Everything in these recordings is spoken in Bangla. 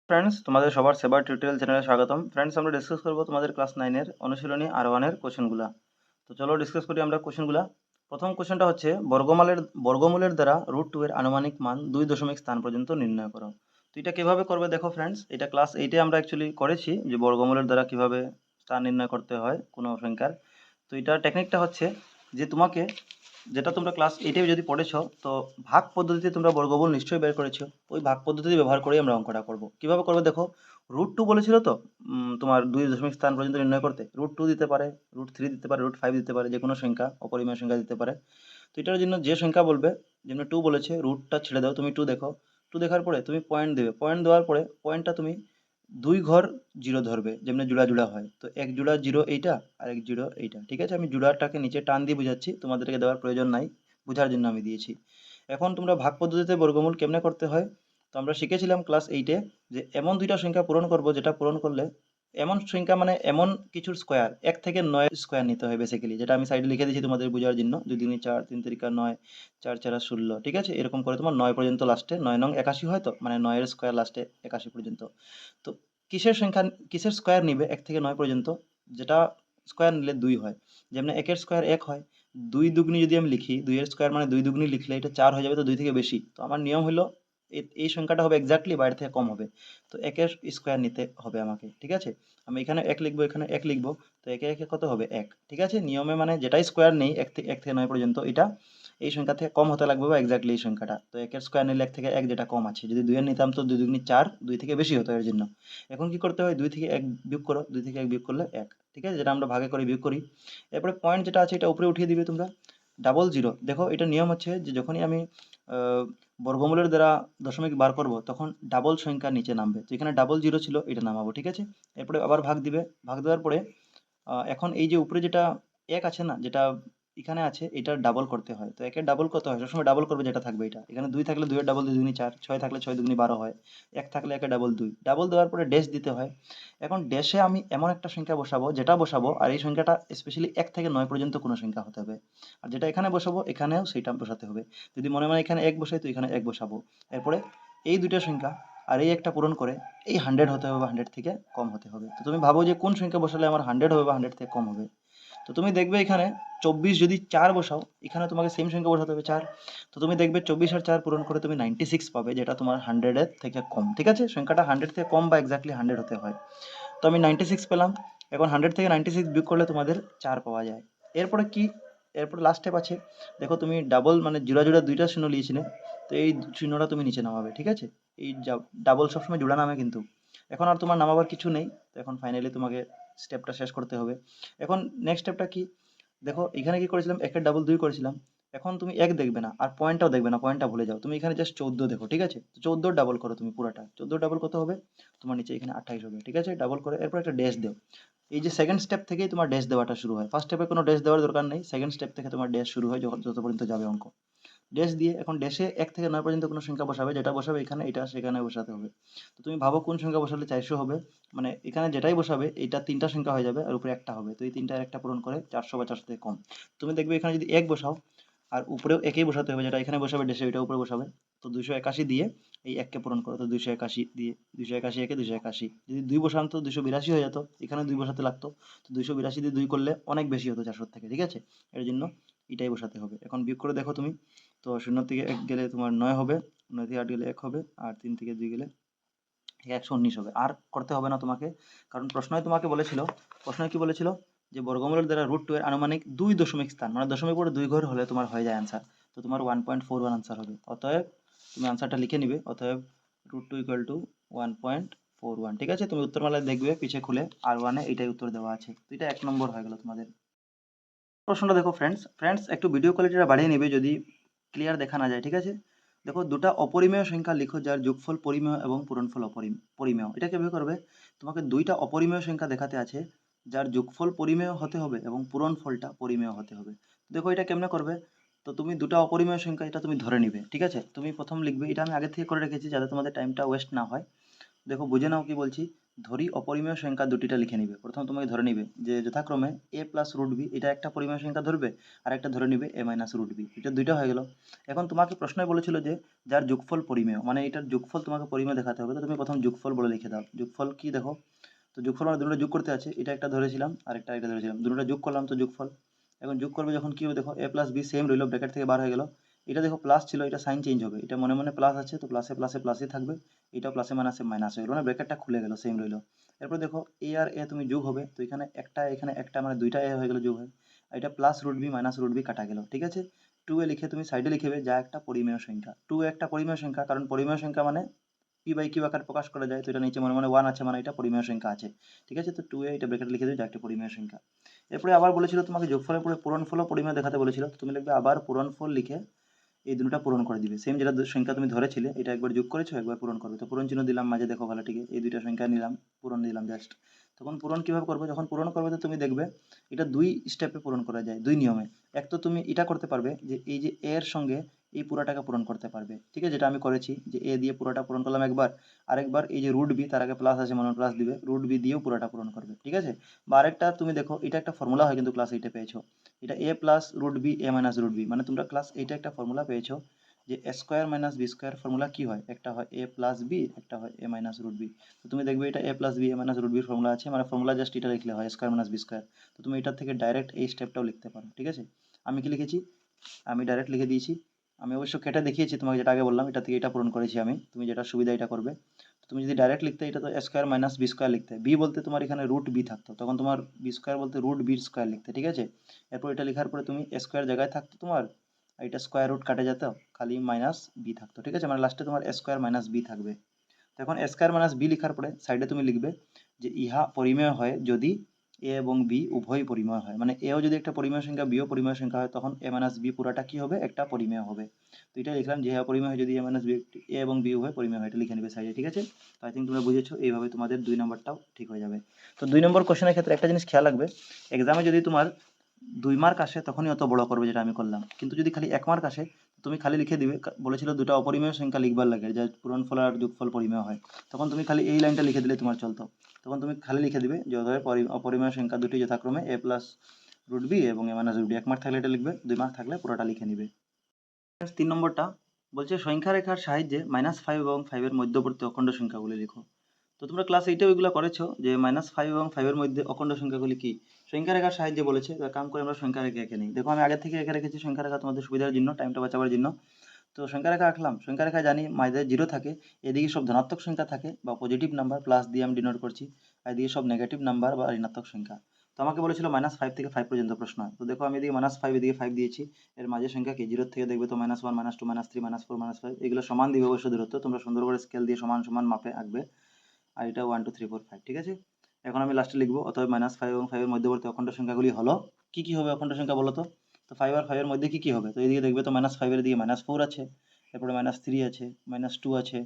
ফ্রেন্ডস, তোমাদের সবার সেবার টিউটোরিয়াল চ্যানেলে স্বাগতম। ফ্রেন্ডস, আমরা ডিসকাস করবো তোমাদের ক্লাস 9-এর অনুশীলনী আর 1-এর কোশ্চেনগুলা। তো চলো ডিসকাস করি আমরা কোশ্চেনগুলা। প্রথম কোশ্চেনটা হচ্ছে বর্গমূলের দ্বারা √2 এর আনুমানিক মান 2 দশমিক স্থান পর্যন্ত নির্ণয় করো। তো এটা কিভাবে করবে দেখো ফ্রেন্ডস, এটা ক্লাস 8-এ আমরা অ্যাকচুয়ালি করেছি যে বর্গমূলের দ্বারা কিভাবে স্থান নির্ণয় করতে হয় কোনো সংখ্যার। তো এটা টেকনিকটা হচ্ছে যে তোমাকে, যেটা তোমরা ক্লাস 8-এ যদি পড়েছো, তো ভাগ পদ্ধতিতে তোমরা বর্গমূল নিশ্চয়ই বের করেছো। ওই ভাগ পদ্ধতি ব্যবহার করেই আমরা অঙ্কটা করব। কিভাবে করবে দেখো, √2 বলেছিল তো তোমার 2 দশমিক স্থান পর্যন্ত নির্ণয় করতে। √2 দিতে পারে, √3 দিতে পারে, √5 দিতে পারে, যে কোনো সংখ্যা, অপরিমেয় সংখ্যা দিতে পারে। তো এটার জন্য যে সংখ্যা বলবে, যেমন 2 বলেছে, রুটটা ছেড়ে দাও, তুমি 2 দেখো। 2 দেখার পরে তুমি পয়েন্ট দেবে, পয়েন্ট দেওয়ার পরে পয়েন্টটা তুমি 2 ঘর জিরো ধরবে, যেমন জোড়া জোড়া হয়। তো এক জোড়া জিরো এইটা, আর এক জিরো এইটা, ঠিক আছে। আমি জোড়াটাকে নিচে টান দিয়ে বুঝাচ্ছি, তোমাদেরকে দেওয়ার প্রয়োজন নাই, বোঝার জন্য আমি দিয়েছি। এখন তোমরা ভাগ পদ্ধতিতে বর্গমূল কেমনে করতে হয়, তো আমরা শিখেছিলাম ক্লাস 8-এ যে এমন দুইটা সংখ্যা পূরণ করব, যেটা পূরণ করলে এমন সংখ্যা মানে এমন কিছুর স্কোয়ার, 1 থেকে 9 স্কোয়ার নিতে হয় বেসিক্যালি, যেটা আমি সাইডে লিখে দিয়েছি তোমাদের বোঝার জন্য। 2 দুগুণে 4, 3 তিরিকা 9, 4 চারা 16, ঠিক আছে। এরকম করে তোমার 9 পর্যন্ত, লাস্টে 9 নং 81 হয়, তো মানে 9 এর স্কোয়ার লাস্টে 81 পর্যন্ত। তো কিসের সংখ্যা, কিসের স্কোয়ার নিবে 1 থেকে 9 পর্যন্ত, যেটা স্কোয়ার নিলে 2 হয়। যেমন 1 এর স্কোয়ার 1 হয়, 2 দুগুনি যদি আমি লিখি, 2 এর স্কোয়ার মানে 2 দুগুনি লিখলে এটা 4 হয়ে যাবে, তো 2 থেকে বেশি। তো আমার নিয়ম হলো এই সংখ্যাটা হবে এক্স্যাক্টলি বাইরে থেকে কম হবে। তো 1 এর স্কোয়ার নিতে হবে আমাকে, ঠিক আছে। আমি এখানে 1 লিখবো, এখানে 1 লিখবো। তো 1 এ কত হবে 1, ঠিক আছে। নিয়মে মানে যেটাই স্কোয়ার নেই 1 থেকে 9 পর্যন্ত, এটা এই সংখ্যা থেকে কম হতে লাগবে, বা এক্স্যাক্টলি এই সংখ্যাটা। তো 1 এর স্কোয়ার নিলে 1 থেকে 1 যেটা কম আছে, যদি 2 এর নিতাম তো 2 দুগুনি 4, 2 থেকে বেশি হতো এর জন্য। এখন কি করতে হয়, 2 থেকে 1 বিয়োগ করো, 2 থেকে 1 বিয়োগ করলে 1, ঠিক আছে, যেটা আমরা ভাগে করে বিয়োগ করি। এরপরে পয়েন্ট যেটা আছে এটা উপরে উঠিয়ে দিবে তোমরা। ডাবল জিরো, দেখো এটা নিয়ম হচ্ছে যে যখনই আমি আহ, বর্গমূলের দ্বারা দশমিক বার করব, তখন ডাবল সংখ্যা নিচে নামবে। তো এখানে ডাবল জিরো ছিল, এটা নামাবো, ঠিক আছে। এরপরে আবার ভাগ দিবে, ভাগ দেওয়ার পরে এখন এই যে উপরে যেটা 1 আছে না, যেটা এখানে আছে, এটার ডাবল করতে হয়। তো 1-এর ডাবল কত হয়, সবসময় ডাবল করবে যেটা থাকবে এটা। এখানে 2 থাকলে 2 এর ডাবল 2 দুগুনি 4, 6 থাকলে 6 দুগুনি 12 হয়, 1 থাকলে 1 এর ডাবল 2, ডাবল দেওয়ার পরে ড্যাশ দিতে হয়। এখন ড্যাশে আমি এমন একটা সংখ্যা বসাবো, যেটা বসাবো, আর এই সংখ্যাটা স্পেশালি 1 থেকে 9 পর্যন্ত কোনো সংখ্যা হতে হবে। আর যেটা এখানে বসাবো, এখানেও সেইটা বসাতে হবে। যদি মনে মনে এখানে 1 বসাই, তো এখানে 1 বসাবো। এরপরে এই দুইটা সংখ্যা আর এই একটা পূরণ করে এই 100 হতে হবে, বা 100 থেকে কম হতে হবে। তো তুমি ভাবো যে কোন সংখ্যা বসালে আমার 100 হবে বা 100 থেকে কম হবে। তো তুমি দেখবে এখানে 24, যদি 4 বসাও, এখানে তোমাকে সেম সংখ্যা বসাতে হবে 4। তো তুমি দেখবে 24 আর 4 পূরণ করে তুমি 96 পাবে, যেটা তোমার 100 এর থেকে কম, ঠিক আছে। সংখ্যাটা 100 থেকে কম বা এক্স্যাক্টলি 100 হতে হয়। তো আমি 96 পেলাম। এখন 100 থেকে 96 বিয়োগ করলে তোমাদের 4 পাওয়া যায়। এরপরে কি, এরপরে লাস্ট স্টেপ আছে। দেখো তুমি ডাবল মানে জোড়া জোড়া দুইটা শূন্য নিয়েছিলে, তো এই শূন্যটা তুমি নিচে নামাবে, ঠিক আছে। এই ডাবল সবসময় জোড়া নামে কিন্তু। এখন আর তোমার নামাবার কিছু নেই। তো এখন ফাইনালি তোমাকে স্টেপটা শেষ করতে হবে। এখন নেক্সট স্টেপটা কি, দেখো এখানে কি করেছিলাম, 1-এর ডাবল 2 করেছিলাম। এখন তুমি 1 দেখবে না, আর পয়েন্টটাও দেখবে না, পয়েন্টটা ভুলে যাও। তুমি এখানে জাস্ট 14 দেখো, ঠিক আছে। তো 14 ডাবল করো তুমি পুরাটা, 14 ডাবল কত হবে, তোমার নিচে এখানে 28 হবে, ঠিক আছে। ডাবল করে এরপর একটা ড্যাশ দাও। এই যে সেকেন্ড স্টেপ থেকেই তোমার ড্যাশ দেওয়াটা শুরু হয়, ফার্স্ট স্টেপে কোনো ড্যাশ দেওয়ার দরকার নেই, সেকেন্ড স্টেপ থেকে তোমার ড্যাশ শুরু হয়, যখন যত পর্যন্ত যাবে অঙ্ক। ড্যাশ দিয়ে এখন ড্যাশে 1 থেকে 9 পর্যন্ত কোনো সংখ্যা বসাবে, যেটা বসাবে এখানে এটা সেখানে বসাতে হবে। তো তুমি ভাবো কোন সংখ্যা বসালে 400 হবে, মানে এখানে যেটাই বসাবে এটা তিনটা সংখ্যা হয়ে যাবে, আর উপরে একটা হবে। তো এই তিনটার একটা পূরণ করে 400 বা 400 থেকে কম। তুমি দেখবে এখানে যদি 1 বসাও, আর উপরেও একই বসাতে হবে, যেটা এখানে বসাবে ড্যাশে ওইটা উপরে বসাবে। তো 281 দিয়ে এই 1কে পূরণ করো, তো 281 দিয়ে 281 একে 281, যদি 2 বসান তো 282 হয়ে যেত, এখানে 2 বসাতে লাগতো। তো 282 দিয়ে 2 করলে অনেক বেশি হতো 400 থেকে, ঠিক আছে। এর জন্য এটাই বসাতে হবে। এখন বিয়োগ করে দেখো তুমি, তো 0 থেকে 1 গেলে তোমার 9 হবে, 9 থেকে 8 গেলে 1 হবে, আর 3 থেকে 2 গেলে 119 হবে। আর করতে হবে না তোমাকে, কারণ প্রশ্নই তোমাকে বলেছিল, প্রশ্নই কি বলেছিল, যে বর্গমূলের দ্বারা √2 এর আনুমানিক 2 দশমিক স্থান, মানে দশমিক পরে 2 ঘর হলে তোমার হয়ে যায় অ্যান্সার। তো তোমার 1.41 আনসার হবে। অতএব তুমি আনসারটা লিখে নিবে, অতএব √2 ইকুয়াল টু 1.41, ঠিক আছে। তুমি উত্তরমালায় দেখবে পিছে খুলে আর 1-এ এটাই উত্তর দেওয়া আছে। তো এটা 1 নম্বর হয়ে গেল তোমাদের। প্রশ্নটা দেখো ফ্রেন্ডস, একটু ভিডিও কোয়ালিটিটা বাড়িয়ে নেবে যদি ক্লিয়ার দেখা না যায়, ঠিক আছে। দেখো, দুটা অপরিমেয় সংখ্যা লিখো যার যোগফল পরিমেয় এবং পূরণফল পরিমেয়। এটা কিভাবে করবে, তোমাকে দুইটা অপরিমেয় সংখ্যা দেখাতে আছে, যার যোগফল পরিমেয় হতে হবে এবং পূরণফলটা পরিমেয় হতে হবে। দেখো এটা কেমনে করবে, তো তুমি দুটা অপরিমেয় সংখ্যা এটা তুমি ধরে নিবে, ঠিক আছে। তুমি প্রথম লিখবে, এটা আমি আগে থেকে করে রেখেছি যাতে তোমাদের টাইমটা ওয়েস্ট না হয়। দেখো বুঝে নাও কি বলছি। ধরি অপরিমেয় সংখ্যা দুটিটা লিখে নিবে। প্রথম তোমাকে ধরে নিবে যে যথাক্রমে a প্লাস রুট বি, এটা একটা পরিমেয় সংখ্যা ধরবে, আর একটা ধরে নিবে a মাইনাস রুট বি, এটা দুইটা হয়ে গেল। এখন তোমাকে প্রশ্নে বলেছিল যে যার যোগফল পরিমেয়, মানে এটার যোগফল তোমাকে পরিমেয় দেখাতে হবে, তো তুমি প্রথম যোগফল বলে লিখে দাও। যোগফল কি দেখো, তো যোগফল মানে দুটো যোগ করতে আছে, এটা একটা ধরেছিলাম আর একটা এটা ধরেছিলাম, দুটো যোগ করলাম তো যোগফল। এখন যোগ করবে যখন কি হবে দেখো, a প্লাস বি সেম রইলো, ব্র্যাকেট থেকে বার হয়ে গেল। এটা দেখো প্লাস ছিল, এটা সাইন চেঞ্জ হবে, এটা মনে মনে প্লাস আছে তো প্লাসে প্লাসে প্লাসই থাকবে, এটা প্লাসে মাইনাসে মাইনাস হয়ে গেল, মানে ব্র্যাকেটটা খুলে গেল, সেম রইলো। এরপর দেখো এ আর এ তুমি যোগ হবে, তো এখানে একটা মানে দুইটা এ হয়ে গেল যোগ হয়, আর এটা plus root B minus root B কাটা গেল, ঠিক আছে। টু এ লিখে তুমি সাইডে লিখবে যা একটা পরিমেয় সংখ্যা, টু একটা পরিমেয় সংখ্যা, কারণ পরিমেয় সংখ্যা মানে পি বাই কিউ আকার প্রকাশ করা যায়, তো এটা নিচে মনে মনে ওয়ান আছে, মানে এটা পরিমেয় সংখ্যা আছে, ঠিক আছে। তো টু এ এটা ব্র্যাকেট লিখে দেবে যা একটা পরিমেয় সংখ্যা। এরপরে আবার বলেছিল তোমাকে যোগফলের পরে পূরণফলও পরিমেয় দেখাতে বলেছিল, তো তুমি লিখবে আবার পূরণফল লিখে এই দুটোটা পূরণ করে দিবে, সেম যেটা সংখ্যা তুমি ধরেছিলে এটা একবার যোগ করেছো একবার পূরণ করবে, তো পূরণ চিহ্ন দিলাম মাঝে দেখো ভালো, ঠিক আছে, এই দুইটা সংখ্যা নিলাম, পূরণ দিলাম জাস্ট। তখন পূরণ কিভাবে করবে, যখন পূরণ করবে তো তুমি দেখবে এটা দুই স্টেপে পূরণ করা যায়, দুই নিয়মে। এক তো তুমি এটা করতে পারবে যে এই যে এর সঙ্গে এই পুরাটাকে পূরণ করতে পারবে, ঠিক আছে, যেটা আমি করেছি যে এ দিয়ে পুরোটা পূরণ করলাম একবার, আরেকবার এই যে রুট বি তার আগে প্লাস আছে মনে প্লাস দিবে, রুট বি দিয়েও পুরোটা পূরণ করবে, ঠিক আছে। বা আরেকটা তুমি দেখো, এটা একটা ফর্মুলা হয় কিন্তু ক্লাস এইটে পেয়েছো, এটা a plus root b a minus root b, মানে তোমরা ক্লাস এইটে একটা ফর্মুলা পেয়েছো যে a square minus b square formula কি হয়, একটা হয় এ প্লাস বি, একটা হয় এ মাইনাস রুট বি। তো তুমি দেখবে এটা a plus B a minus root বির ফর্মুলা আছে, মানে ফর্মুলা জাস্ট এটা লিখলে হয় স্কোয়ার মাইনাস বি স্কোয়ার। তো তুমি এটার থেকে ডাইরেক্ট এই স্টেপটাও লিখতে পারো, ঠিক আছে। আমি কি লিখেছি, আমি ডাইরেক্ট লিখে দিয়েছি, আমি অবশ্য কেটে দেখিয়েছি তোমাকে, যেটা আগে বললাম এটা থেকে এটা পূরণ করেছি আমি, তুমি যেটা সুবিধা এটা করবে। তো তুমি যদি ডাইরেক্ট লিখতে এটা তো স্কোয়ার মাইনাস বি স্কোয়ার লিখতে, বি বলতে তোমার এখানে রুট বি থাকতো, তখন তোমার বি স্কোয়ার বলতে রুট বি স্কোয়ার লিখতে, ঠিক আছে। এরপর এটা লেখার পরে তুমি স্কোয়ার জায়গায় থাকতো তোমার, আর এটা স্কোয়ার রুট কাটে যেত, খালি মাইনাস বি থাকতো, ঠিক আছে, মানে লাস্টে তোমার স্কোয়ার মাইনাস বি থাকবে। তো এখন স্কোয়ার মাইনাস বি লেখার পরে সাইডে তুমি লিখবে যে ইহা পরিমেয় হয় যদি এ এবং বি উভয় পরিমেয় হয়, মানে এও যদি একটা পরিমেয় সংখ্যা বিও পরিমেয় সংখ্যা হয়, তখন এ মাইনাস বি পুরাটা কি হবে, একটা পরিমেয় হবে। তো এটা লিখলাম যে ইহা পরিমেয় হয় যদি এ মাইনাস বি, এ এবং বি উভয় পরিমেয় হয়, এটা লিখে নেবে সাইডে, ঠিক আছে। তো আই থিঙ্ক তোমরা বুঝেছো, এইভাবে তোমাদের 2 নম্বরটাও ঠিক হয়ে যাবে। তো 2 নম্বর কোশ্চেনের ক্ষেত্রে একটা জিনিস খেয়াল রাখবে, এক্সামে যদি তোমার 2 মার্ক আসে তখনই অত বড় করবে যেটা আমি করলাম, কিন্তু যদি খালি 1 মার্ক আসে তুমি খালি লিখে দিবে, বলেছিল দুটো অপরিমেয় সংখ্যা লিখবার লাগে যা পূরণফল আর যোগফল পরিমেয় হয়, তখন তুমি খালি এই লাইনটা লিখে দিলে তোমার চলতো। তখন তুমি খালি লিখে দিবে যে অতএব অপরিমেয় সংখ্যা দুটি যথাক্রমে এ প্লাস রুট বি এবং এ মাইনাস রুট বি, 1 মার্ক থাকলে এটা লিখবে, 2 মার্ক থাকলে পুরোটা লিখে নিবে। 3 নম্বরটা বলছে সংখ্যা রেখার সাহায্যে -5 এবং 5 এর মধ্যবর্তী অখণ্ড সংখ্যাগুলি লিখো। তো তোমরা ক্লাস এইটেও এগুলো করেছো যে -5 এবং 5 এর মধ্যে অখণ্ড সংখ্যাগুলি কি, সংখ্যা রেখার সাহায্যে বলেছে, এবার কাম করে আমরা সংখ্যা রেখা এঁকে নিই। দেখো আমি আগে থেকে এঁকে রেখেছি সংখ্যা রেখা তোমাদের সুবিধার জন্য, টাইমটা বাঁচাবার জন্য। তো সংখ্যা রেখা আঁকলাম, সংখ্যা রেখা জানি মাঝে জিরো থাকে, এদিকে সব ধনাত্মক সংখ্যা থাকে বা পজিটিভ নাম্বার প্লাস দিয়ে আমি ডিনোট করছি, আর এদিকে সব নেগেটিভ নাম্বার বা ঋণাত্মক সংখ্যা। তো আমাকে বলেছিল -5 থেকে 5 পর্যন্ত প্রশ্ন হয়, তো দেখো আমি এদিকে -5 এদিকে 5 দিয়েছি, এর মাঝে সংখ্যা কি, জিরো থেকে দেখবে তো -1 -2 -3 -4 -5, এগুলো সমান দিবে অবশ্য দূরত্ব, তোমরা সুন্দর করে স্কেল দিয়ে সমান সমান মাপে আঁকবে, আর এটা 1 2 3 4 5, ঠিক আছে। এখন আমি লাস্টে লিখবো অতএব -5 এবং 5 এর মধ্যবর্তী অখণ্ড সংখ্যাগুলি হলো, কি কি হবে অখণ্ড সংখ্যা বলো তো। তো 5 আর 5 এর মধ্যে কি কি হবে, তো এইদিকে দেখবে তো -5 এর দিকে -4 আছে, এরপরে -3 আছে, -2 আছে,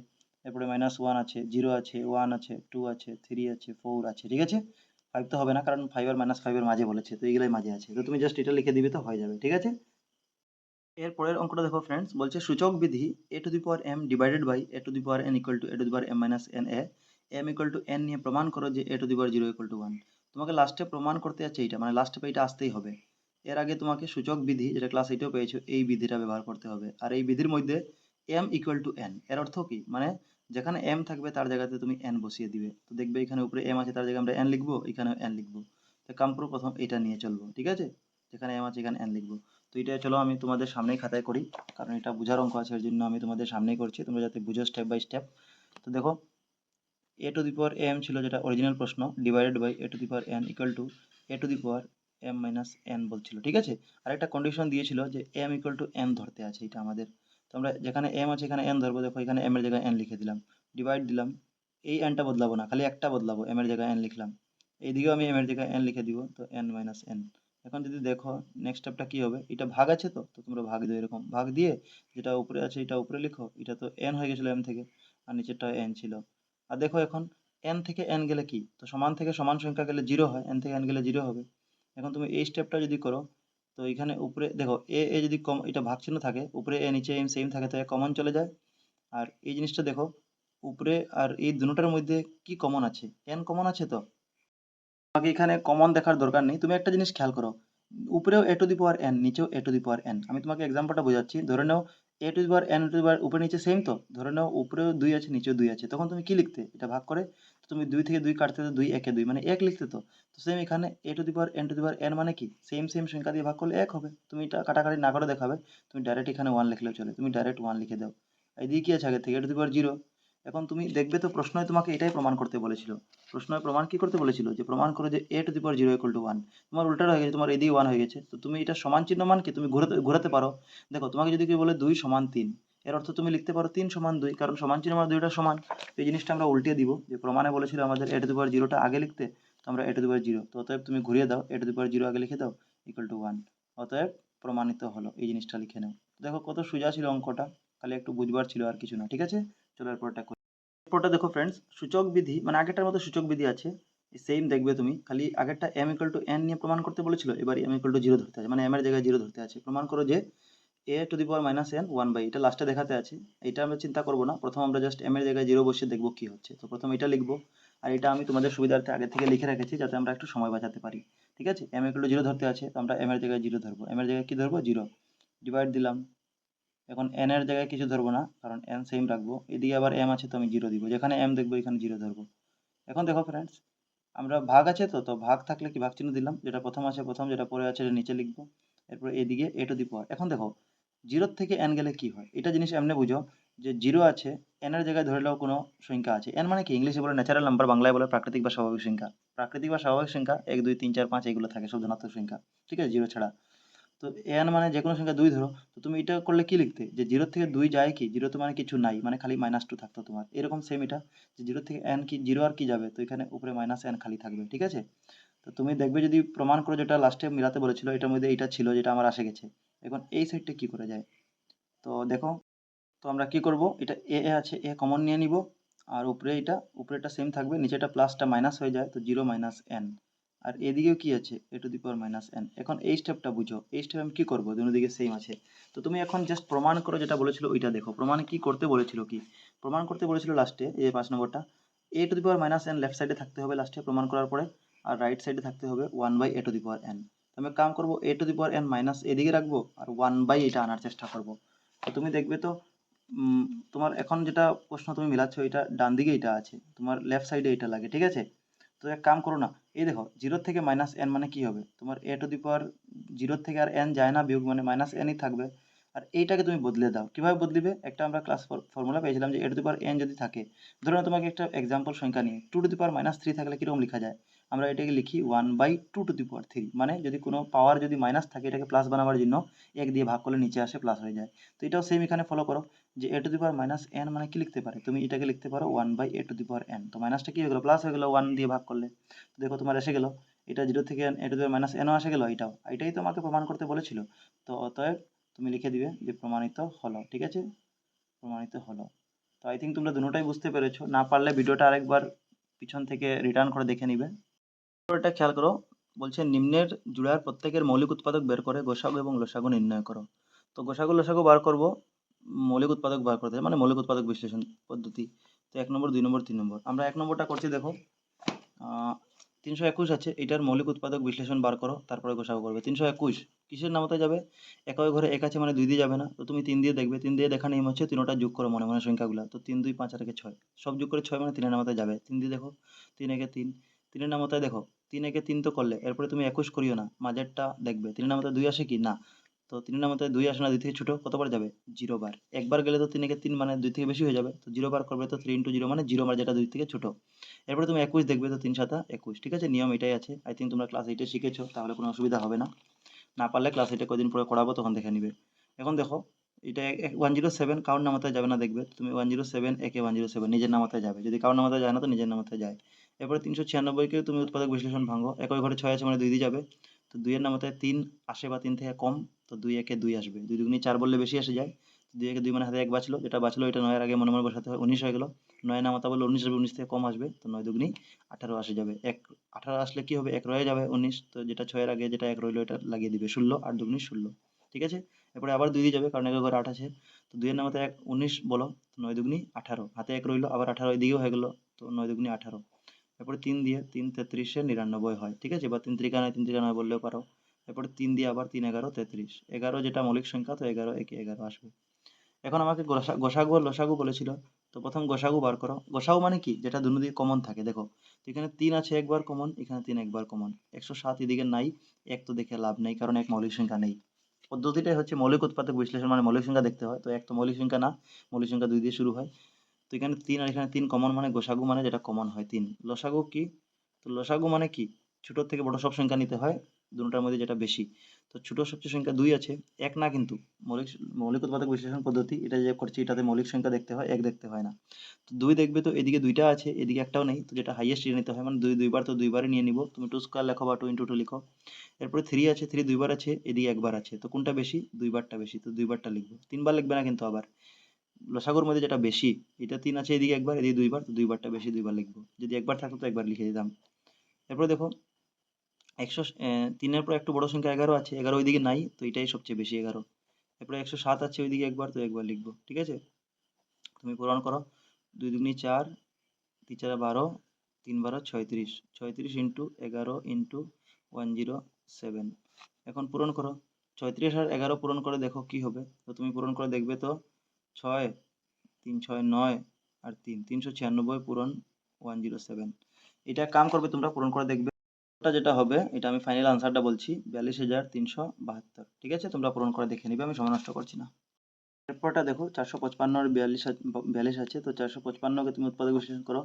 এরপরে -1 আছে, 0 আছে, 1 আছে, 2 আছে, 3 আছে, 4 আছে, ঠিক আছে। 5 তো হবে না কারণ 5 আর -5 এর মাঝে বলেছে, তো এইগুলাই মাঝে আছে, তো তুমি জাস্ট এটা লিখে দিবে তো হয়ে যাবে, ঠিক আছে। এর পরের অঙ্কটা দেখো ফ্রেন্ডস, বলছে সূচক বিধি a to the power m divided by a to the power n equal to a to the power m minus n a, m equal to n নিয়ে প্রমাণ করো যে a to the power 0 equal to 1। তোমাকে লাস্টে প্রমাণ করতে যাচ্ছে এইটা, মানে লাস্টে এটা আসতেই হবে। এর আগে তোমাকে সূচক বিধি, যেটা ক্লাস 8এও পেয়েছো, এই বিধিটা ব্যবহার করতে হবে, আর এই বিধির মধ্যে m ইকুয়াল টু n এর অর্থ কি, মানে যেখানে m থাকবে তার জায়গাতে তুমি n বসিয়ে দিবে, তো দেখবে এখানে উপরে m আছে তার জায়গায় আমরা n লিখবো, এখানে n লিখবো। তো কামপুর প্রথম এটা নিয়ে চলবো, ঠিক আছে, যেখানে m আছে এখানে n লিখবো। তো এটা চলো আমি তোমাদের সামনেই খাতায় করি, কারণ এটা বোঝার অঙ্ক আছে, এর জন্য আমি তোমাদের সামনেই করছি, তোমরা যাতে বুঝো স্টেপ বাই স্টেপ। তো দেখো এ টু দি পাওয়ার এম ছিল যেটা অরিজিনাল প্রশ্ন, divided by A to the power N equal to A to the power M minus N বলছিল, ঠিক আছে। আর একটা কন্ডিশন দিয়েছিল যে এম ইকুয়াল টু এন ধরতে আছে, এটা আমাদের, তো আমরা যেখানে এম আছে এখানে এন ধরবো, দেখো এখানে এম এর জায়গায় এন লিখে দিলাম, ডিভাইড দিলাম, এই এনটা বদলাবো না, খালি একটা বদলাবো, এম এর জায়গায় এন লিখলাম, এইদিকেও আমি এম এর জায়গায় এন লিখে দিব, তো এন মাইনাস এন। এখন যদি দেখো নেক্সট স্টেপটা কি হবে, এটা ভাগ আছে, তো তোমরা ভাগ দিও, এরকম ভাগ দিয়ে যেটা উপরে আছে এটা উপরে লিখো, এটা তো এন হয়ে গেছিলো এম থেকে, আর নিচেরটা এন ছিল। আর দেখো এখন n থেকে n গেলে কি, তো সমান থেকে সমান সংখ্যা গেলে জিরো হয়, n থেকে n গেলে জিরো হবে। এখন তুমি এই স্টেপটা যদি করো, তো এখানে উপরে দেখো এ এ যদি কম, এটা ভাগ চিহ্ন থাকে উপরে এ নিচে এম সেম থাকে, তো কমন চলে যায়। আর এই জিনিসটা দেখো উপরে আর এই দুটোটার মধ্যে কি কমন আছে? n কমন আছে তো? তোমাকে এখানে কমন দেখার দরকার নেই। তুমি একটা জিনিস খেয়াল করো, উপরেও a to the power n, নিচেও a to the power n। আমি তোমাকে এক্সাম্পলটা বোঝাচ্ছি। ধরে নাও a to the power n to the power উপরে নিচে সেম তো? ধরে নাও উপরেও 2 আছে, নিচেও 2 আছে। তখন তুমি কি লিখতে? এটা ভাগ করে তো তুমি 2 থেকে 2 কাটতে তো 2 একে 2 মানে 1 লিখতে তো। তো সেম এখানে a to the power n to the power n মানে কি? সেম সংখ্যা দিয়ে ভাগ করলে 1 হবে। তুমি এটা কাটাকাটি না করে দেখাবে। তুমি ডাইরেক্ট এখানে 1 লিখলেও চলে। তুমি ডাইরেক্ট 1 লিখে দাও। এইদিকে কি আছে আগে থেকে? a to the power 0। এখন তুমি দেখবে তো প্রশ্নই তোমাকে এটাই প্রমাণ করতে বলেছিল। প্রশ্নয় প্রমাণ কি করতে বলেছিল? যে প্রমাণ করো যে a to the power 0 equal to 1। তোমার উল্টাটা হয়ে গেছে, তোমার এদিকে 1 হয়ে গেছে। তো তুমি এটা সমান চিহ্ন মানকে তুমি ঘোরাতে ঘোরাতে পারো। দেখো তোমাকে যদি কেউ বলে 2 সমান 3, এর অর্থ তুমি লিখতে পারো 3 সমান 2, কারণ সমান চিহ্ন মানে দুইটা সমান। তো এই জিনিসটা আমরা উল্টিয়ে দিব, যে প্রমাণে বলেছিল আমাদের a টু দি পাওয়ার 0টা আগে লিখতে, তো আমরা a টু দি পাওয়ার 0, তো অতএব তুমি ঘুরিয়ে দাও, a টু দি পাওয়ার 0 আগে লিখে দাও ইকুয়াল টু 1। অতএব প্রমাণিত হলো। এই জিনিসটা লিখে নাও। দেখো কত সোজা ছিল অঙ্কটা, খালি একটু বুঝবার ছিল আর কিছু না। ঠিক আছে, চলো এরপরটা করি। এরপরটা দেখো ফ্রেন্ডস, সূচক বিধি মানে আগেরটার মতো সূচক বিধি আছে, সেম দেখবে তুমি, খালি আগেরটা m ইকুয়াল টু n নিয়ে প্রমাণ করতে বলেছিল, এবার m ইকুয়াল টু 0 ধরতে আছে, মানে m এর জায়গায় 0 ধরতে আছে। প্রমাণ করো যে a to the power minus n 1 by, এটা লাস্টে দেখাতে আছে। এটা আমরা চিন্তা করবো না, প্রথম আমরা জাস্ট m এর জায়গায় 0 বসিয়ে দেখবো কি হচ্ছে। তো প্রথম এটা লিখবো, আর এটা আমি তোমাদের সুবিধার্থে আগে থেকে লিখে রেখেছি যাতে আমরা একটু সময় বাঁচাতে পারি। ঠিক আছে, m ইকুয়াল টু 0 ধরতে আছে, তো আমরা m এর জায়গায় 0 ধরবো। m এর জায়গায় কি ধরবো? 0। ডিভাইড দিলাম। এখন n এর জায়গায় কিছু ধরবো না, কারণ n সেম রাখবো। এদিকে আবার m আছে, তো আমি 0 দিব। যেখানে m দেখবো এখানে 0 ধরবো। এখন দেখো ফ্রেন্ডস, আমরা ভাগ আছে তো, তো ভাগ থাকলে কি ভাগ চিহ্ন দিলাম, যেটা প্রথম আছে প্রথম, যেটা পরে আছে এটা নিচে লিখবো। এরপর এদিকে a টু দি পাওয়ার। এখন দেখো 0 থেকে n গেলে কি হয়, এটা জিনিস এমনি বুঝো, যে 0 আছে, n এর জায়গায় ধরে নাও কোনো সংখ্যা আছে। n মানে কি? ইংলিশে বলে ন্যাচারাল নাম্বার, বাংলায় বলে প্রাকৃতিক বা স্বাভাবিক সংখ্যা। প্রাকৃতিক বা স্বাভাবিক সংখ্যা 1 2 3 4 5 এগুলো থাকে, সব ধনাত্মক সংখ্যা। ঠিক আছে, 0 ছাড়া। তো n মানে যে কোনো সংখ্যা 2 ধরো, তো তুমি এটা করলে কি লিখতে? যে 0 থেকে 2 যায় কি? 0 তো মানে কিছু নাই, মানে খালি -2 থাকতো তোমার। এরকম সেম এটা, যে 0 থেকে n কি 0 আর কি যাবে? তো এখানে উপরে -n খালি থাকবে। ঠিক আছে? তো তুমি দেখবে যদি প্রমাণ করো, যেটা লাস্টে মিলাতে বলেছিল, এটার মধ্যে এইটা ছিল যেটা আমার আসে গেছে। এখন এই সাইডটা কি করে যায়? তো দেখো, তো আমরা কি করব? এটা a আছে, a কমন নিয়ে নিব। আর উপরে এটা, উপরেটা সেম থাকবে, নিচেটা প্লাসটা মাইনাস হয়ে যায়, তো 0 n। আর এদিকেও কি আছে? a to the power n। এখন এই স্টেপটা বুঝো, এই স্টেপ আমি কি করব? দুদিকে সেম আছে। তো তুমি এখন জাস্ট প্রমাণ করো, যেটা বলেছিল ওইটা দেখো। প্রমাণে কি করতে বলেছিল? কি প্রমাণ করতে বলেছিল লাস্টে? এই 5 নম্বরটা, a to the power n left সাইডে থাকতে হবে লাস্টে প্রমাণ করার পরে, আর রাইট সাইডে থাকতে হবে 1 by a to the power n। তো আমি কাম করব, a to the power n minus এদিকে রাখবো, আর 1 বাই এটা আনার চেষ্টা করব। তো তুমি দেখবে তো, উম, তোমার এখন যেটা প্রশ্ন তুমি মিলাচ্ছ, এটা ডান দিকে এটা আছে, তোমার লেফট সাইডে এটা লাগে। ঠিক আছে, তো এক কাম করো না, এই দেখো 0 থেকে -n মানে কি হবে? তোমার a টু দি পাওয়ার 0 থেকে আর n যায় না বিয়োগ, মানে -nই থাকবে। আর এইটাকে তুমি বদলে দাও। কিভাবে বদলিবে? একটা আমরা ক্লাস ফর্মুলা পেয়েছিলাম, যে a to the power n যদি থাকে, ধরো না তোমাকে একটা এক্সাম্পল সংখ্যা নিয়ে 2 টু দি পাওয়ার -3 থাকলে কিরকম লেখা যায়? আমরা এটাকে লিখি 1 বাই 2 টু দি পাওয়ার 3, মানে যদি কোনো পাওয়ার যদি মাইনাস থাকে, এটাকে প্লাস বানাবার জন্য 1 দিয়ে ভাগ করলে নিচে আসে প্লাস হয়ে যায়। তো এটাও সেম এখানে ফলো করো, যে a to the power n মানে কি লিখতে পারে? তুমি এটাকে লিখতে পারো 1 by a to the power n। তো মাইনাসটা কি হয়ে গেল? প্লাস হয়ে গেল 1 দিয়ে ভাগ করলে। তো দেখো তোমার এসে গেল, এটা 0 থেকে a টু দি পাওয়ার nও আসে গেল, এটাই তোমাকে প্রমাণ করতে বলেছিল। তো অতএব তুমি লিখে দিবে যে প্রমাণিত হলো। ঠিক আছে, প্রমাণিত হলো। তো আই থিঙ্ক তোমরা দুটোটাই বুঝতে পেরেছো। না পারলে ভিডিওটা আরেকবার পিছন থেকে রিটার্ন করে দেখে নিবে। এটা খেয়াল করো, বলছে নিম্নের জুড়ার প্রত্যেকের মৌলিক উৎপাদক বের করে গসাগু এবং লসাগু নির্ণয় করো। তো গসাগু লসাগু বার করব, মৌলিক উৎপাদক বার করতে হবে, মানে মৌলিক উৎপাদক বিশ্লেষণ পদ্ধতি। তো 1 নম্বর 2 নম্বর 3 নম্বর, আমরা 1 নম্বরটা করছি। দেখো 321 আছে, এটার মৌলিক উৎপাদক বিশ্লেষণ বার করো, তারপরে গসাগু করবে। 321 কিসের নামতে যাবে? একই ঘরে 1 আছে, মানে 2 দিয়ে যাবে না, তো তুমি 3 দিয়ে দেখবে। 3 দিয়ে দেখা নিয়ম হচ্ছে তিনোটা যোগ করো মনে মনে সংখ্যাগুলো। তো 3 2 5 আর 1 6, সব যোগ করে 6, মানে 3 এর নামতে যাবে। 3 দিয়ে দেখো, 3 1 3, 3 এর নামতে দেখো, 3 1 3 তো করলে, এরপরে তুমি 21 করিও না, মাঝেরটা দেখবে। 3 এর নামতে 2 আসে কি? না। তো 3 এর নামতে 2 আসে না, 2 থেকে ছোট কতবার যাবে? 0 বার। একবার গেলে তো 3 1 3 মানে 2 থেকে বেশি হয়ে যাবে, তো 0 বার করবে, তো 3 ইন্টু 0 মানে 0 বার, যেটা 2 থেকে ছোট। এরপরে তুমি 21 দেখবে, তো 3 7 21। ঠিক আছে, নিয়ম এটাই আছে। আই থিঙ্ক তোমরা ক্লাস 8 শিখেছো, তাহলে কোনো অসুবিধা হবে না। না পারলে ক্লাস 8 কদিন পরে করাবো, তখন দেখে নিবে। এখন দেখো, এটা 107 কারোর নামাতে যাবে না দেখবে, তুমি 107 একে 107 নিজের নামাতে যাবে, যদি কারোর নামাতে যায় না তো নিজের নামাতে যায়। এরপরে 396 কে তুমি উৎপাদক বিশ্লেষণ ভাঙো, একই ঘরে 6 আছে, মানে 2 দিয়ে যাবে। তো 2 এর নামাতে 3 আসে বা 3 থেকে কম, তো 2 একে 2 আসবে, 2 দুগুণে 4 বললে বেশি এসে যায়। 2 একে 2 মানে হাতে 1 বাঁচলো, যেটা বাঁচলো এটা 9 এর আগে মনে মনে বসাতে হয়, 19 হয়ে গেল। 9 এর নামাতে বললে 19 আসবে, 19 থেকে কম আসবে, তো 9 দুগুণি 18 আসে যাবে। 18 আসলে কি হবে? 1 রয়ে যাবে 19, তো যেটা 6 এর আগে যেটা 1 রইলো এটা লাগিয়ে দিবে 16, 8 দুগুণি 16। ঠিক আছে, এরপরে আবার 2 দিয়ে যাবে, কারণ একের ঘরে 8 আছে। তো তো 2 এর নামতে 1 19 বলো, তো 9 দুগুনি 18, হাতে 1 রইলো, আবার 18 এদিকেও হয়ে গেল, তো 9 দুগুনি 18। এরপরে 3 দিয়ে 3 33 99 হয়, ঠিক আছে। বা 3 3 3 9 বললেও পারো। এরপরে 3 দিয়ে আবার 3 11 33, 11 যেটা মৌলিক সংখ্যা, তো 11 একে 11 আসবে। এখন আমাকে গসাগু আর লসাগু বলেছিল, তো প্রথম গসাগু বার করো। গসাগু মানে কি, যেটা দুদিকে কমন থাকে। দেখো, তো এখানে 3 আছে একবার কমন, এখানে 3 একবার কমন, 107 এদিকে নাই, এক তো দেখে লাভ নেই কারণ এক মৌলিক সংখ্যা নেই। পদ্ধতিটাই হচ্ছে মৌলিক উৎপাদক বিশ্লেষণ, মানে মৌলিক সংখ্যা দেখতে হয়, তো এক তো মৌলিক সংখ্যা না, মৌলিক সংখ্যা 2 দিয়ে শুরু হয়। তো এখানে 3 আর এখানে 3 কমন, মানে গোসাগু মানে যেটা কমন হয় 3। লসাগু কি, তো লসাগু মানে কি, ছোট থেকে বড় সব সংখ্যা নিতে হয়, দুটোটার মধ্যে যেটা বেশি। তো ছোট সবচেয়ে সংখ্যা 2 আছে, এক না কিন্তু। মৌলিক মৌলিক উৎপাদক বিশ্লেষণ পদ্ধতি এটা যে করছি, এটাতে মৌলিক সংখ্যা দেখতে হয়, এক দেখতে হয় না। তো 2 দেখবে, তো এদিকে 2টা আছে, এদিকে একটাও নেই, তো যেটা হাইয়েস্ট নিতে হয়, মানে 2 দুইবার, তো দুইবারই নিয়ে নিব। তুমি 2 স্কয়ার লেখো বা 2 × 2 লিখো। এরপরে 3 আছে, 3 দুইবার আছে, এদিকে একবার আছে, তো কোনটা বেশি, দুইবারটা বেশি, তো দুইবারটা লিখবো, তিনবার লিখবে না কিন্তু। আবার লসাগুর মধ্যে যেটা বেশি, এটা 3 আছে, এদিকে একবার, এদিকে দুইবার, তো দুইবারটা বেশি, দুইবার লিখবো। যদি একবার থাকতো তো একবার লিখে দিতাম। এরপরে দেখো, 3 এর পর একটু বড় সংখ্যা 11 আছে, 11 ওইদিকে নাই, তো এটাই সবচেয়ে বেশি 11। এরপরে 107 আছে ওইদিকে একবার, তো একবার লিখবো, ঠিক আছে। তুমি পূরণ করো, 2 দুগুনি 4, 3 4 12, 3 12 36, 36 ইন্টু 11 ইন্টু 107। এখন পূরণ করো, 36 আর 11 পূরণ করে দেখো কি হবে। তো তুমি পূরণ করে দেখবে, তো 6 3 6 9 আর 3 396 পূরণ 107। এটা কাম করবে, তোমরা পূরণ করে দেখবে। ওটা যেটা হবে, এটা আমি ফাইনাল আনসারটা বলছি, 42,372। ঠিক আছে, তোমরা পূরণ করে দেখে নিবে, আমি সময় নষ্ট করছি না। এরপরটা দেখো, 455 আর 42 আছে, তো 455 কে তুমি উৎপাদক বিশ্লেষণ করো।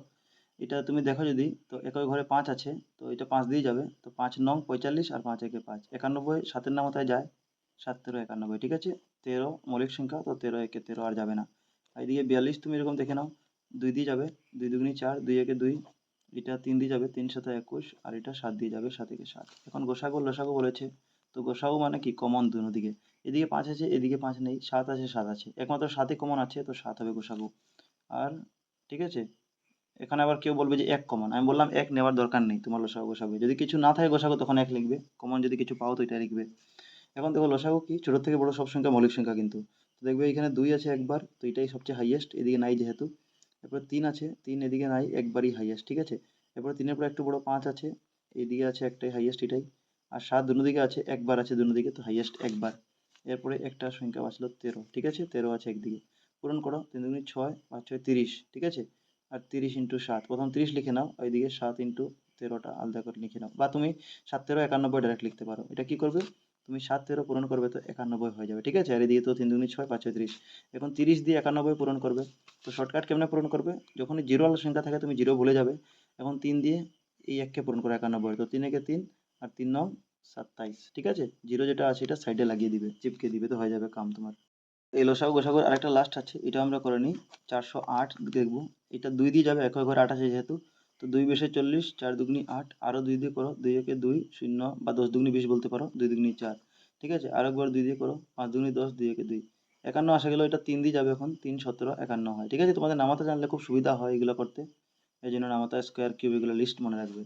এটা তুমি দেখো যদি, তো একই ঘরে 5 আছে, তো এটা 5 দিয়ে যাবে, তো 5 9 45 আর 5 একে 5 91, 7 এর নামতায় যায়, 7 13 91, ঠিক আছে। 13 মৌলিক সংখ্যা, তো 13 একে 13 আর যাবে না। আর এদিকে 42 তুমি এরকম দেখে নাও, 2 দিয়ে যাবে, 2 দুগুনি 4, 2 একে 2, এটা 3 দিয়ে যাবে, 3 7 21, আর এটা 7 দিয়ে যাবে, 7 একে 7। এখন গোসাগু লসাগু বলেছে, তো গোসাগু মানে কি, কমন দুনো দিকে। এদিকে 5 আছে, এদিকে 5 নেই, 7 আছে, 7 আছে, একমাত্র 7ই কমন আছে, তো 7 হবে গোসাগু। আর ঠিক আছে, এখানে আবার কেউ বলবে যে 1 কমন, আমি বললাম 1 নেওয়ার দরকার নেই, তোমার লসাগু গোসাগু যদি কিছু না থাকে গোসাগু তখন 1 লিখবে, কমন যদি কিছু পাও তো এটা লিখবে। এখন দেখো, লসাগু কি, ছোট থেকে বড় সব সংখ্যা মৌলিক সংখ্যা কিন্তু। তো দেখবে এখানে 2 আছে একবার, তো এটাই সবচেয়ে হাইয়েস্ট, এদিকে নাই যেহেতু। এরপর 3 আছে, 3 এদিকে নাই, একবারই হাইয়েস্ট, ঠিক আছে। এরপর 3 এর পর একটু বড় 5 আছে, এইদিকে আছে একটাই হাইয়েস্ট, এটাই। আর 7 দুনো দিকে আছে, একবার আছে দুনো দিকে, তো হাইয়েস্ট একবার। এরপরে একটা সংখ্যা বাঁচলো 13, ঠিক আছে, 13 আছে একদিকে। পূরণ করো, 3 দুগুনি 6, 5 6 30, ঠিক আছে। আর 30 ইন্টু 7, প্রথম 30 লিখে নাও, ওইদিকে 7 ইন্টু 13টা আলাদা করে লিখে নাও, বা তুমি 7 13 91 ডাইরেক্ট লিখতে পারো। এটা কি করবে, তুমি 7 13 পূরণ করবে, তো 91 হয়ে যাবে, ঠিক আছে। আর এদিকে তো 3 দুগুনি 6, 5 6 30। এখন 30 দিয়ে 91 পূরণ করবে। তো শর্টকাট কেমনে পূরণ করবে, যখনই জিরো ওয়ালা সংখ্যা থাকে তুমি জিরো ভুলে যাবে। এখন 3 দিয়ে এই এককে পূরণ করো 91, তো 3 একে 3, আর 3 9 27, ঠিক আছে। জিরো যেটা আছে এটা সাইডে লাগিয়ে দিবে, চিপকে দিবে, তো হয়ে যাবে কাম তোমার। এই লসাগু গোসাগুর আরেকটা লাস্ট আছে, এটা আমরা করে নিই। 408 দেখবো, এটা 2 দিয়ে যাবে, একই ঘরে 8 আছে যেহেতু। তো 2 বেশে 40, 4 দুগুনি 8, আরো 2 দিয়ে করো, 2 একে 2 শূন্য, বা 10 দুগুনি 20 বলতে পারো, 2 দুগুনি 4, ঠিক আছে। আরেকবার 2 দিয়ে করো, 5 দুগুনি 10, 2 একে 2, 51 আসা গেল। এটা 3 দিয়ে যাবে, এখন 3 17 51 হয়, ঠিক আছে। তোমাদের নামাতে জানলে খুব সুবিধা হয় এগুলো করতে, এই জন্য নামাতা স্কোয়ার কিউব এগুলো লিস্ট মনে রাখবে।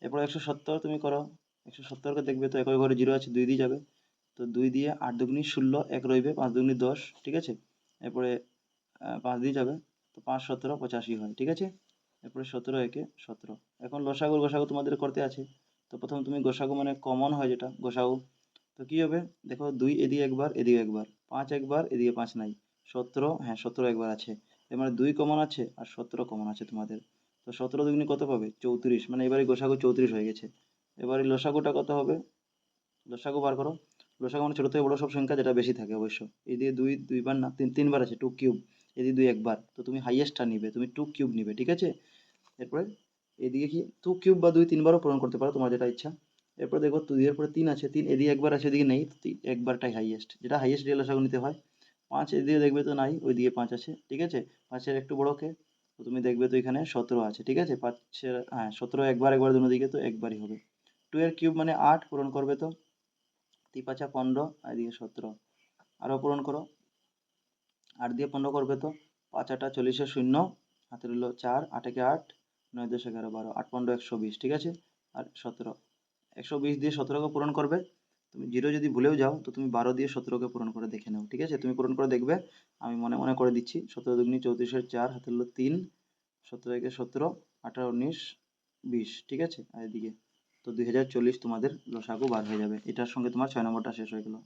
এরপর 170 তুমি করো, 170কে দেখবে, তো একই ঘরে 0 আছে, 2 দিয়ে যাবে। তো 2 দিয়ে 8 দুগুনি 16, 1 রইবে, 5 দুগুনি 10, ঠিক আছে। এরপরে 5 দিয়ে যাবে, তো 5 17 85 হয়, ঠিক আছে। এরপরে 17 একে 17। এখন লসাগু গোসাগু তোমাদের করতে আছে। তো প্রথম তুমি গোসাগু মানে কমন হয় যেটা গোসাগু, তো কি হবে, দেখো 2 এদিকে একবার, এদিকে একবার, 5 একবার, এদিকে 5 নাই, 17, হ্যাঁ 17 একবার আছে। এর মানে 2 কমন আছে আর 17 কমন আছে তোমাদের। তো 17 দুগুনি কত পাবে, 34, মানে এবারে গোসাগু 34 হয়ে গেছে। এবারে লসাগুটা কত হবে, লসাগু বার করো। লসাগু মানে ছোট থেকে বড় সব সংখ্যা যেটা বেশি থাকে অবশ্য। এই দিয়ে 2 দুইবার না, 3 বার আছে, 2 কিউব। এদিকে 2 একবার, তো তুমি হাইয়েস্টটা নিবে, তুমি 2 কিউব নিবে, ঠিক আছে। এরপরে এদিকে কি 2 কিউব বা 2 3বারও পূরণ করতে পারো, তোমার যেটা ইচ্ছা। এরপর দেখো 2 এর পরে 3 আছে, 3 এদিকে একবার আছে, এদিকে নেই, তো একবারটাই হাইয়েস্ট, যেটা হাইয়েস্ট দিয়ে লসাগু নিতে হয়। 5 এদিকে দেখবে তো নাই, ওইদিকে 5 আছে, ঠিক আছে। 5-এর একটু বড়কে, তো তুমি দেখবে তো এখানে 17 আছে, ঠিক আছে। 5-এর, হ্যাঁ 17 একবার একবার দুনো দিকে, তো একবারই হবে। 2 এর কিউব মানে 8, পূরণ করবে তো 3 5 15, আর এদিকে 17, আরও পূরণ করো, 8 দিয়ে 15 করবে, তো 5 8 40 শূন্য, হাতে রইল 4, 8 একে 8, 9 10 11 12, 8 15 120, ঠিক আছে। আর 17, 120 দিয়ে 17কে পূরণ করবে, তুমি 0 যদি ভুলেও যাও তো তুমি 12 দিয়ে 17কে পূরণ করে দেখে নাও, ঠিক আছে? তুমি পূরণ করে দেখবে, আমি মনে মনে করে দিচ্ছি। 17 দুগুণে 34 4 হাতে হলো 3, 17 একে 17, 18 19 20, ঠিক আছে? আর এদিকে তো 2040 তোমাদের লসাগু বার হয়ে যাবে। এটার সঙ্গে তোমার 6 নম্বরটা শেষ হয়ে গেল।